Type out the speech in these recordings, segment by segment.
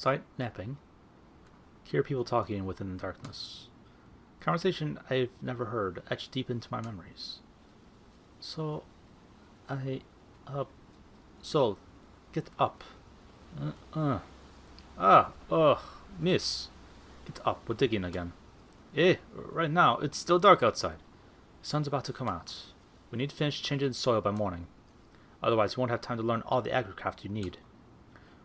outside napping. Hear people talking within the darkness. Conversation I've never heard, etched deep into my memories. So, Sol, get up. Miss. Get up, we're digging again. Right now, it's still dark outside. The sun's about to come out. We need to finish changing the soil by morning. Otherwise, you won't have time to learn all the agricraft you need.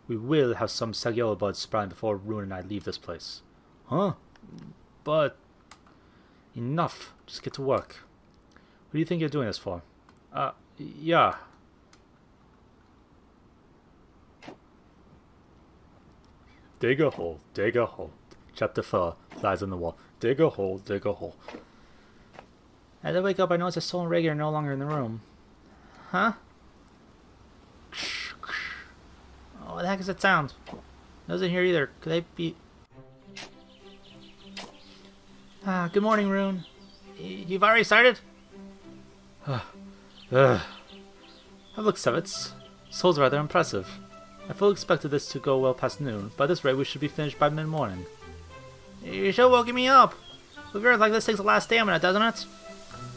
We will have some Sagiola buds sprouting before Rune and I leave this place. Huh? But... Enough. Just get to work. What do you think you're doing this for? Yeah. Dig a hole, dig a hole. Chapter 4, Flies on the Wall. Dig a hole, dig a hole. As I wake up, I notice that Sol and Rhegan are no longer in the room. Huh? Oh, what the heck is that sound? I wasn't here either. Could they be... good morning, Rune. You've already started? I've looked Sevitz. Sol's rather impressive. I fully expected this to go well past noon, but at this rate we should be finished by mid-morning. You should have woken me up. With earth like this takes a lot of stamina, doesn't it?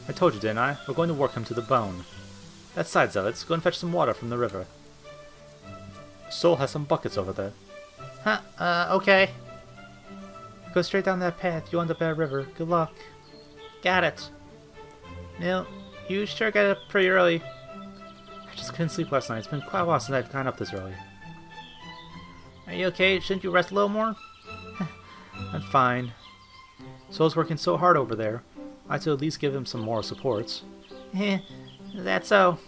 I told you, didn't I? We're going to work him to the bone. That side, Zealots. Go and fetch some water from the river. Sol has some buckets over there. Okay. Go straight down that path. You'll end up at a river. Good luck. Got it. Neil, you sure got up pretty early. I just couldn't sleep last night. It's been quite a while since I've gone up this early. Are you okay? Shouldn't you rest a little more? I'm fine. Sol's working so hard over there. I should at least give him some moral support. That's so.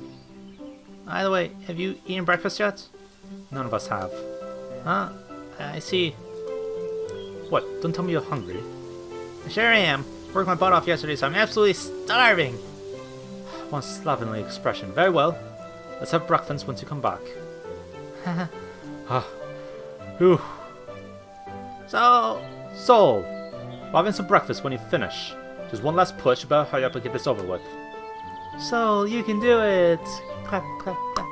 By the way, have you eaten breakfast yet? None of us have. Huh? I see. What? Don't tell me you're hungry. I sure am. Worked my butt off yesterday, so I'm absolutely starving. One slovenly expression. Very well. Let's have breakfast once you come back. Whew. Sol! We're having some breakfast when you finish. Just one last push, about hurry up and get this over with. Sol, you can do it! Clap, clap, clap.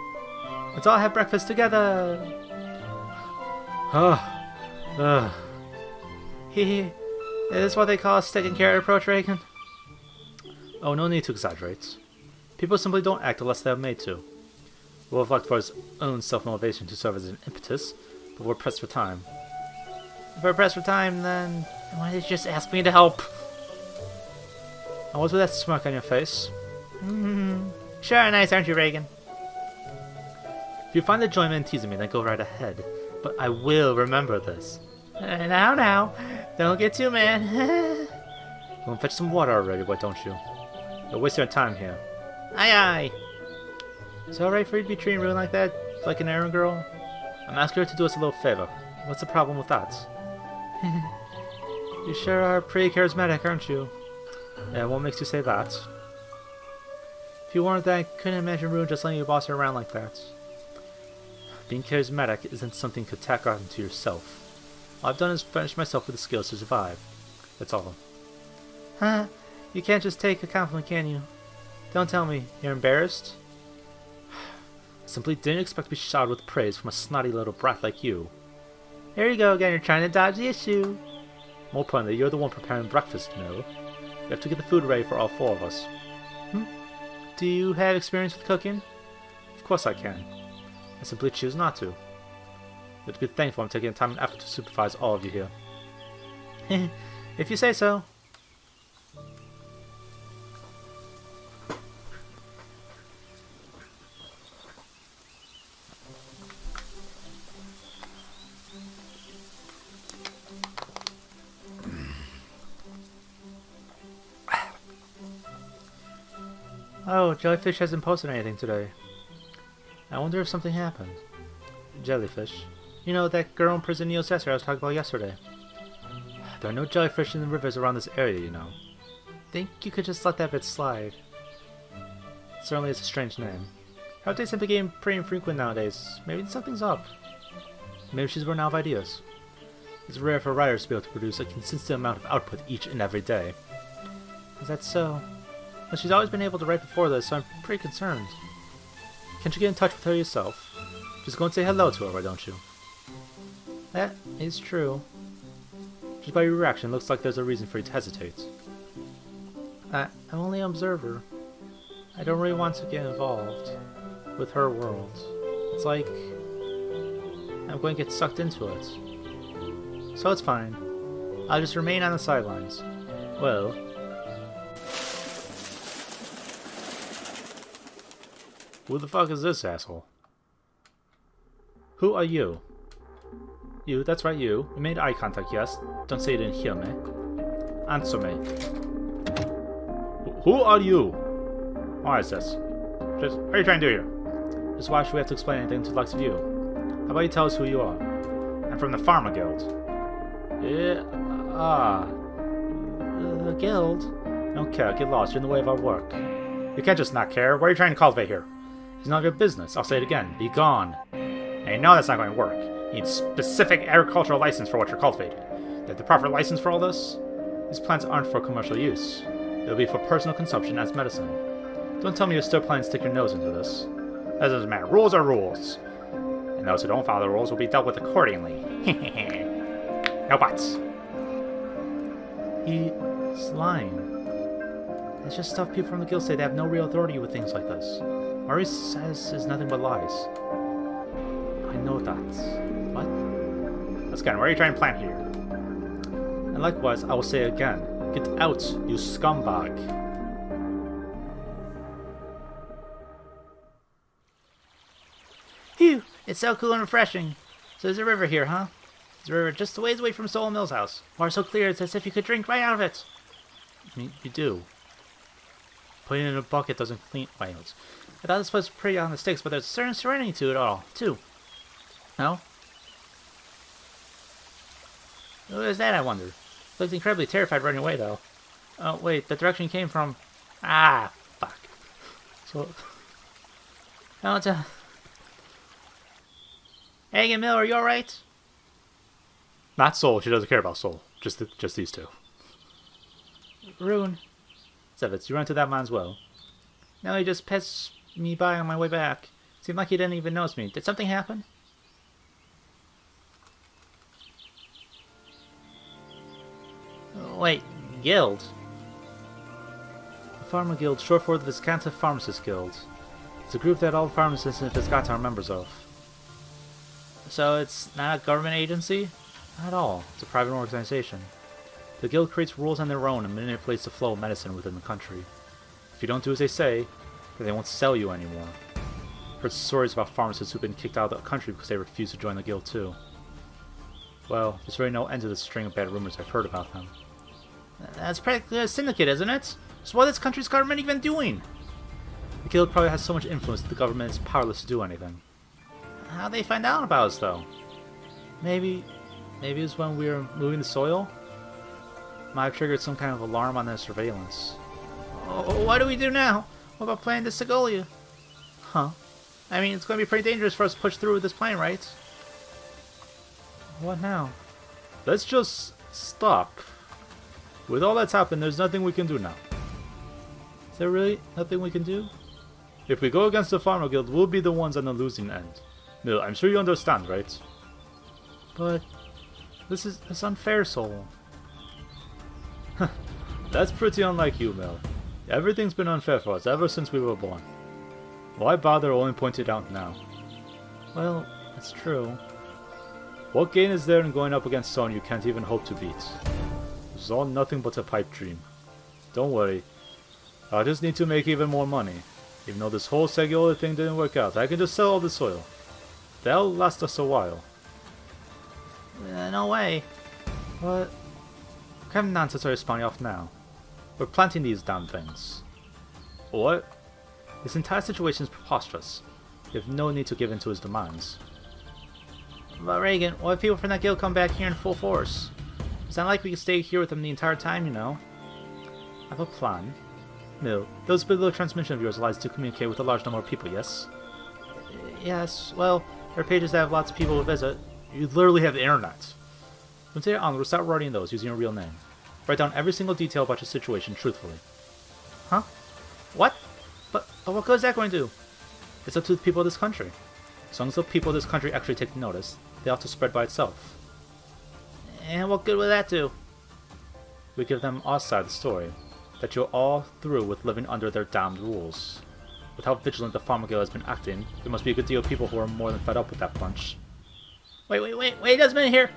Let's all have breakfast together! Is this what they call a stick and carrot approach, Rhegan? Oh, no need to exaggerate. People simply don't act unless they are made to. We'll have looked for his own self-motivation to serve as an impetus, but we're pressed for time. If we're pressed for time, then why did you just ask me to help? And what's with that smirk on your face? Sure, nice, aren't you, Rhegan? If you find enjoyment in teasing me, then go right ahead. But I will remember this. Now, don't get too mad. Go and fetch some water already, why don't you? You're wasting your time here. Aye. Is it alright for you to be treating Rune like that? Like an errand girl? I'm asking her to do us a little favor. What's the problem with that? You sure are pretty charismatic, aren't you? Yeah, what makes you say that? If you weren't, then I couldn't imagine Rune just letting you boss her around like that. Being charismatic isn't something you could tack on to yourself. All I've done is furnish myself with the skills to survive. That's all. You can't just take a compliment, can you? Don't tell me. You're embarrassed? I simply didn't expect to be showered with praise from a snotty little brat like you. Here you go again, you're trying to dodge the issue. More importantly, you're the one preparing breakfast, Mill. You have to get the food ready for all four of us. Do you have experience with cooking? Of course I can. I simply choose not to. You have to be thankful I'm taking the time and effort to supervise all of you here. If you say so. Oh, Jellyfish hasn't posted anything today. I wonder if something happened. Jellyfish. You know, that girl in prison Neil Sesser I was talking about yesterday. There are no jellyfish in the rivers around this area, you know. Think you could just let that bit slide. Certainly it's a strange name. Her updates have become pretty infrequent nowadays. Maybe something's up. Maybe she's run out of ideas. It's rare for writers to be able to produce a consistent amount of output each and every day. Is that so? Well, she's always been able to write before this, so I'm pretty concerned. Can't you get in touch with her yourself? Just go and say hello to her, why don't you? That is true. Just by your reaction, it looks like there's a reason for you to hesitate. I'm only an observer. I don't really want to get involved with her world. It's like I'm going to get sucked into it. So it's fine. I'll just remain on the sidelines. Well... Who the fuck is this asshole? Who are you? You, that's right, you. We made eye contact, yes. Don't say you didn't hear me. Answer me. Who are you? Why is this? What are you trying to do here? Just why should we have to explain anything to the likes of you? How about you tell us who you are? I'm from the Farmer Guild. Yeah, the guild? I don't care, get lost, you're in the way of our work. You can't just not care. What are you trying to cultivate here? It's none of your business. I'll say it again. Be gone. And you know that's not going to work. You need specific agricultural license for what you're cultivating. You have the proper license for all this? These plants aren't for commercial use. They'll be for personal consumption as medicine. Don't tell me you're still planning to stick your nose into this. That doesn't matter. Rules are rules. And those who don't follow the rules will be dealt with accordingly. No buts. He's lying. It's just stuff people from the guild say they have no real authority with things like this. Maurice says is nothing but lies. I know that. What? That's again, what are you trying to plant here? And likewise, I will say again, get out, you scumbag. Phew, it's so cool and refreshing. So there's a river here, huh? There's a river just a ways away from Soul Mill's house. Water so clear it's as if you could drink right out of it. I mean, you do. Putting it in a bucket doesn't clean whales. I thought this place was pretty on the sticks, but there's a certain serenity to it all, too. No? Who is that, I wonder? He looked incredibly terrified running away, though. Oh, wait, the direction he came from... Ah, fuck. So... No, it's a... Rhegan, Mill, are you alright? Not Soul, she doesn't care about Soul. Just these two. Rune. Sevitz, you ran to that man as well. No, he just passed me by on my way back. Seemed like he didn't even notice me. Did something happen? Oh, wait, guild? The Farmer Guild, short for the Viscanta Pharmacist Guild. It's a group that all pharmacists in Viscanta are members of. So it's not a government agency? Not at all. It's a private organization. The guild creates rules on their own and manipulates the flow of medicine within the country. If you don't do as they say, then they won't sell you anymore. I've heard stories about pharmacists who've been kicked out of the country because they refuse to join the guild too. Well, there's really no end to the string of bad rumors I've heard about them. That's practically a syndicate, isn't it? So what is this country's government even doing? The guild probably has so much influence that the government is powerless to do anything. How'd they find out about us, though? Maybe it was when we were moving the soil? Might have triggered some kind of alarm on their surveillance. Oh, what do we do now? What about playing to Segolia? Huh? I mean, it's going to be pretty dangerous for us to push through with this plane, right? What now? Let's just stop. With all that's happened, there's nothing we can do now. Is there really nothing we can do? If we go against the Farmer Guild, we'll be the ones on the losing end. No, I'm sure you understand, right? But it's unfair, Soul. That's pretty unlike you, Mel. Everything's been unfair for us ever since we were born. Why bother only pointing it out now? Well, that's true. What gain is there in going up against someone you can't even hope to beat? This is all nothing but a pipe dream. Don't worry. I just need to make even more money. Even though this whole Segiola thing didn't work out, I can just sell all the soil. That'll last us a while. No way. What? What kind of nonsense are you spawning off now? We're planting these damn things. What? This entire situation is preposterous. You have no need to give in to his demands. But Rhegan, what if people from that guild come back here in full force? It's not like we can stay here with them the entire time, you know. I have a plan. No, those below transmission of yours allows to communicate with a large number of people, yes? Yes, well, there are pages that have lots of people to visit. You literally have the internet. From today on, we'll start writing those using your real name. Write down every single detail about your situation truthfully. Huh? What? But what good is that going to do? It's up to the people of this country. As long as the people of this country actually take notice, they ought to spread by itself. And what good would that do? We give them our side of the story. That you're all through with living under their damned rules. With how vigilant the Farmer Guild has been acting, there must be a good deal of people who are more than fed up with that bunch. Wait just a minute here!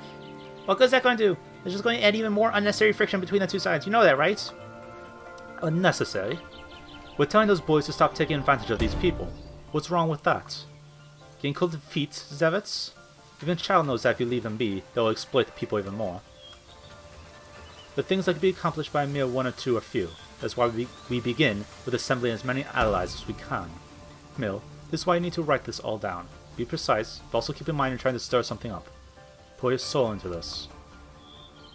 What good is that going to do? It's just going to add even more unnecessary friction between the two sides. You know that, right? Unnecessary? We're telling those boys to stop taking advantage of these people. What's wrong with that? Getting cold feet, Zevets? Even a child knows that if you leave them be, they'll exploit the people even more. But things that can be accomplished by a mere one or two are few. That's why we begin with assembling as many allies as we can. Mill, this is why you need to write this all down. Be precise, but also keep in mind you're trying to stir something up. Pour your soul into this.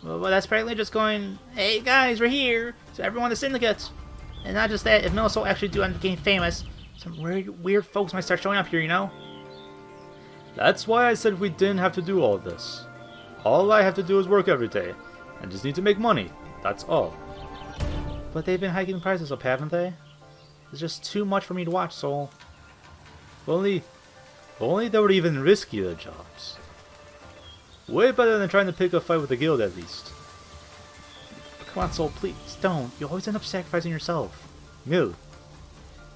Well, that's practically just going, hey guys, we're here! So everyone in the syndicate! And not just that, if Mill's soul actually do end up getting famous, some weird folks might start showing up here, you know? That's why I said we didn't have to do all this. All I have to do is work every day, and just need to make money. That's all. But they've been hiking the prices up, haven't they? It's just too much for me to watch, Soul. If only they were even riskier jobs. Way better than trying to pick a fight with the guild, at least. Come on, Soul, please, don't. You always end up sacrificing yourself. Mill,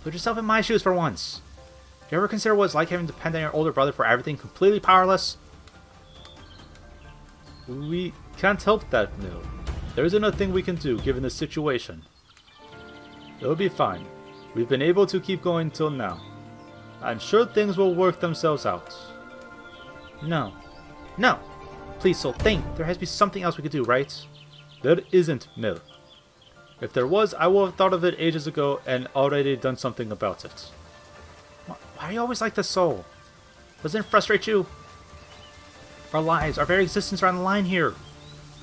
put yourself in my shoes for once. Do you ever consider what it's like having to depend on your older brother for everything, completely powerless? We can't help that, Mill. There isn't a thing we can do, given the situation. It'll be fine. We've been able to keep going till now. I'm sure things will work themselves out. No. Please, Soul, think. There has to be something else we could do, right? There isn't, Mill. If there was, I would have thought of it ages ago and already done something about it. Why are you always like this, Soul? Doesn't it frustrate you? Our lives, our very existence are on the line here.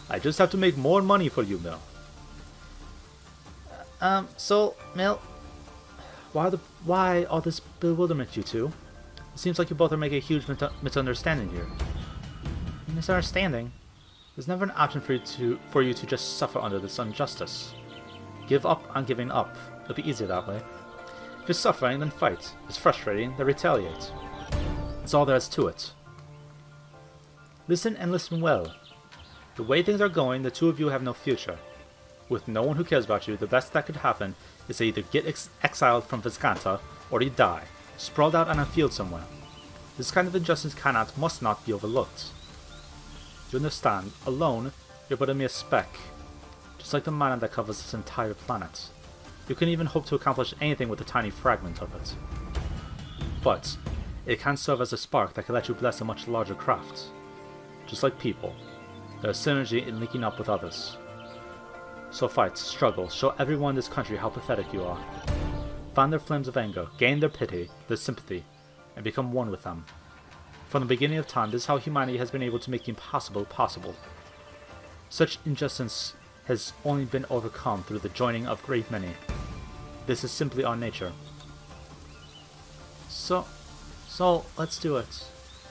I just have to make more money for you, Mill. Soul, Mill, why all this bewilderment, you two? It seems like you both are making a huge misunderstanding here. Misunderstanding? There's never an option for you to just suffer under this injustice. Give up on giving up. It'll be easier that way. If you're suffering, then fight. If it's frustrating, then retaliate. That's all there is to it. Listen and listen well. The way things are going, the two of you have no future. With no one who cares about you, the best that could happen is to either get exiled from Viscanta, or you die, sprawled out on a field somewhere. This kind of injustice must not be overlooked. You understand, alone, you're but a mere speck, just like the mana that covers this entire planet. You can even hope to accomplish anything with a tiny fragment of it. But it can serve as a spark that can let you bless a much larger craft. Just like people, there is synergy in linking up with others. So fight, struggle, show everyone in this country how pathetic you are. Fan their flames of anger, gain their pity, their sympathy, and become one with them. From the beginning of time, this is how humanity has been able to make the impossible possible. Such injustice has only been overcome through the joining of great many. This is simply our nature. So, let's do it.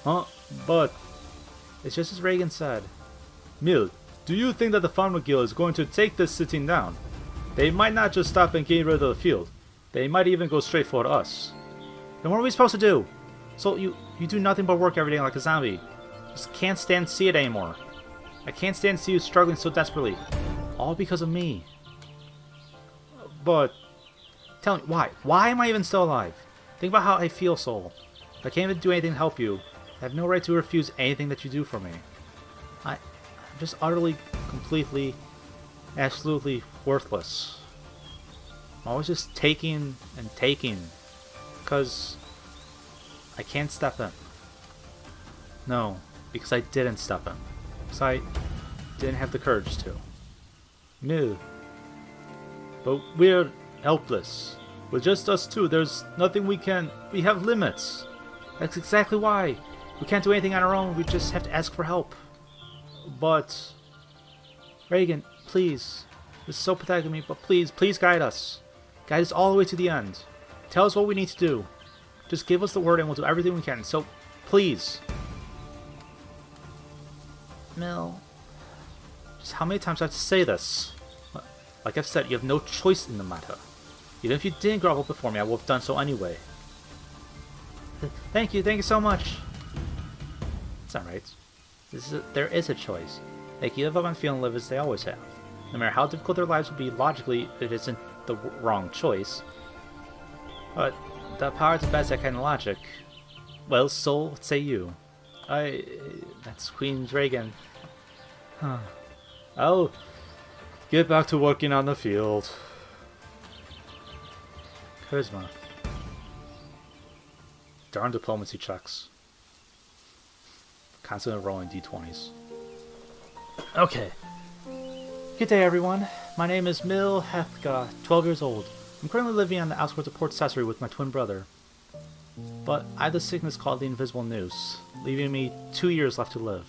Huh? But it's just as Rhegan said. Mill, do you think that the Farmer Guild is going to take this sitting down? They might not just stop and get rid of the field. They might even go straight for us. Then what are we supposed to do? So you do nothing but work every day like a zombie. Just can't stand to see it anymore. I can't stand to see you struggling so desperately. All because of me. But tell me, why? Why am I even still alive? Think about how I feel, Soul. I can't even do anything to help you. I have no right to refuse anything that you do for me. I'm just utterly, completely, absolutely worthless. I'm always just taking and taking. Because I can't step in. No, because I didn't step in. Because I didn't have the courage to. Mill. But we're helpless. With just us two, there's nothing we have limits. That's exactly why. We can't do anything on our own, we just have to ask for help. But Rhegan, please. This is so pathetic of me, but please guide us. Guide us all the way to the end. Tell us what we need to do. Just give us the word and we'll do everything we can. So, please. Mill. Just how many times do I have to say this? Like I've said, you have no choice in the matter. Even if you didn't grovel before me, I would have done so anyway. Thank you so much. It's alright. There is a choice. They can live up and feel and live as they always have. No matter how difficult their lives will be, logically, it isn't the wrong choice. But the power to best that kind of logic. Well, Soul, what say you? That's Queen's Rhegan. Huh. I'll get back to working on the field. Charisma. Darn diplomacy checks. Constantly rolling d20s. Okay. Good day, everyone. My name is Milestone, 12 years old. I'm currently living on the outskirts of Port Cesare with my twin brother. But I have the sickness called the Invisible Noose, leaving me 2 years left to live.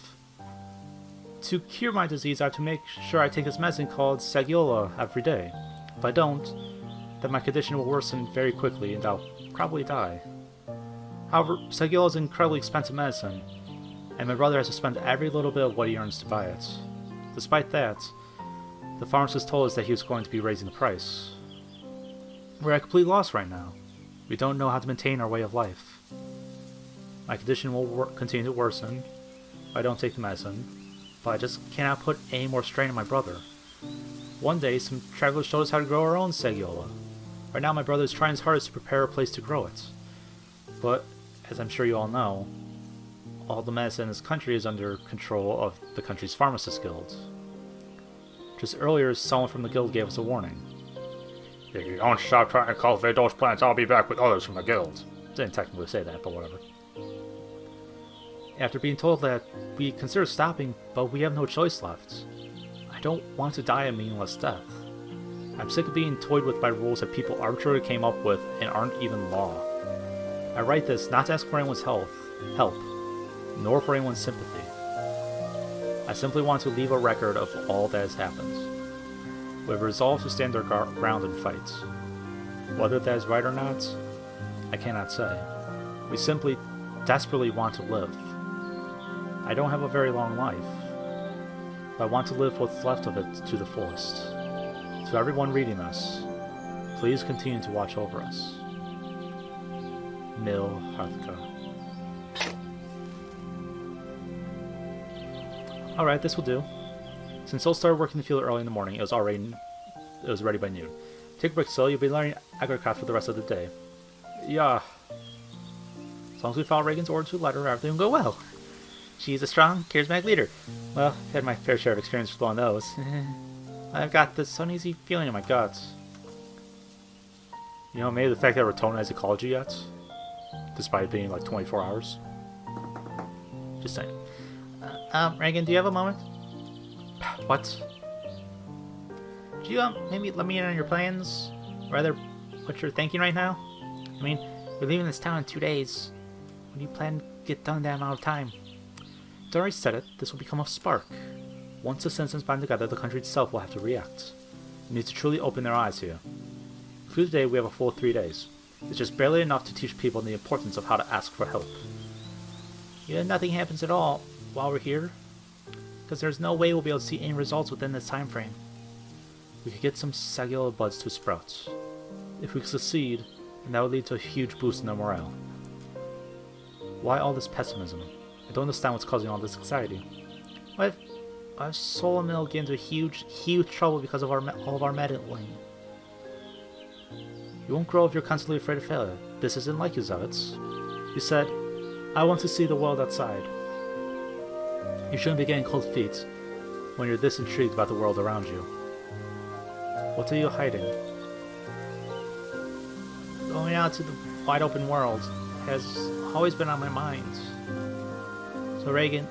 To cure my disease, I have to make sure I take this medicine called Sagiola every day. If I don't, then my condition will worsen very quickly and I'll probably die. However, Sagiola is an incredibly expensive medicine, and my brother has to spend every little bit of what he earns to buy it. Despite that, the pharmacist told us that he was going to be raising the price. We're at complete loss right now. We don't know how to maintain our way of life. My condition will continue to worsen if I don't take the medicine, but I just cannot put any more strain on my brother. One day, some travelers showed us how to grow our own Sagiola. Right now, my brother is trying his hardest to prepare a place to grow it. But, as I'm sure you all know, all the medicine in this country is under control of the country's pharmacist guild. Just earlier, someone from the guild gave us a warning. If you don't stop trying to cultivate those plants, I'll be back with others from the guild. Didn't technically say that, but whatever. After being told that, we considered stopping, but we have no choice left. I don't want to die a meaningless death. I'm sick of being toyed with by rules that people arbitrarily came up with and aren't even law. I write this not to ask for anyone's help, nor for anyone's sympathy. I simply want to leave a record of all that has happened. We have resolved to stand our ground and fight. Whether that is right or not, I cannot say. We simply desperately want to live. I don't have a very long life, but I want to live what's left of it to the fullest. To everyone reading this, please continue to watch over us. Milestone. Alright, this will do. Since Soul started working the field early in the morning, it was ready by noon. Take a break, Soul. You'll be learning agriculture for the rest of the day. Yeah. As long as we follow Rhegan's order to the letter, everything will go well. She's a strong, charismatic leader. Well, I've had my fair share of experience with one of those. I've got this uneasy feeling in my guts. You know, maybe the fact that Rotona has ecology yet, despite it being like 24 hours. Just saying. Rhegan, do you have a moment? What? Do you maybe let me in on your plans? Rather, what you're thinking right now? I mean, we're leaving this town in 2 days. When do you plan to get done in that amount of time? It's already said it, this will become a spark. Once the citizens bind together, the country itself will have to react. It needs to truly open their eyes here. For today, we have a full 3 days. It's just barely enough to teach people the importance of how to ask for help. Yeah, nothing happens at all while we're here, because there's no way we'll be able to see any results within this time frame. We could get some Sagiola buds to sprout. If we succeed, then that would lead to a huge boost in their morale. Why all this pessimism? I don't understand what's causing all this anxiety. What if Soul and Mill get into huge trouble because of all of our meddling? You won't grow if you're constantly afraid of failure. This isn't like you, Zavitz. You said, I want to see the world outside. You shouldn't be getting cold feet when you're this intrigued about the world around you. What are you hiding? Going out to the wide open world has always been on my mind. So Rhegan,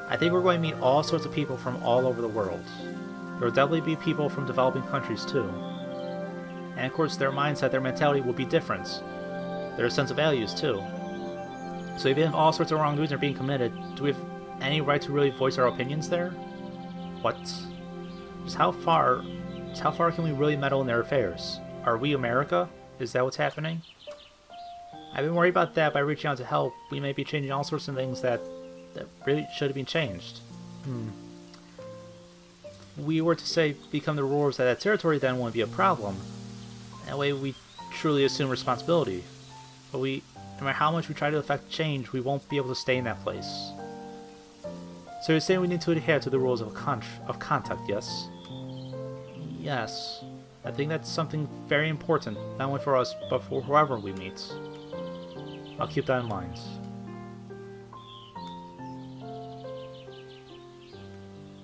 I think we're going to meet all sorts of people from all over the world. There will definitely be people from developing countries too. And of course their mindset, their mentality will be different. Their sense of values too. So even if all sorts of wrongdoings are being committed, do we have any right to really voice our opinions there? What? Just how far can we really meddle in their affairs? Are we America? Is that what's happening? I've been worried about that. By reaching out to help, we may be changing all sorts of things that really should have been changed. If we were to say become the rulers of that territory, then wouldn't be a problem. That way we truly assume responsibility. But no matter how much we try to affect change, we won't be able to stay in that place. So you're saying we need to adhere to the rules of contact, yes? Yes. I think that's something very important, not only for us, but for whoever we meet. I'll keep that in mind.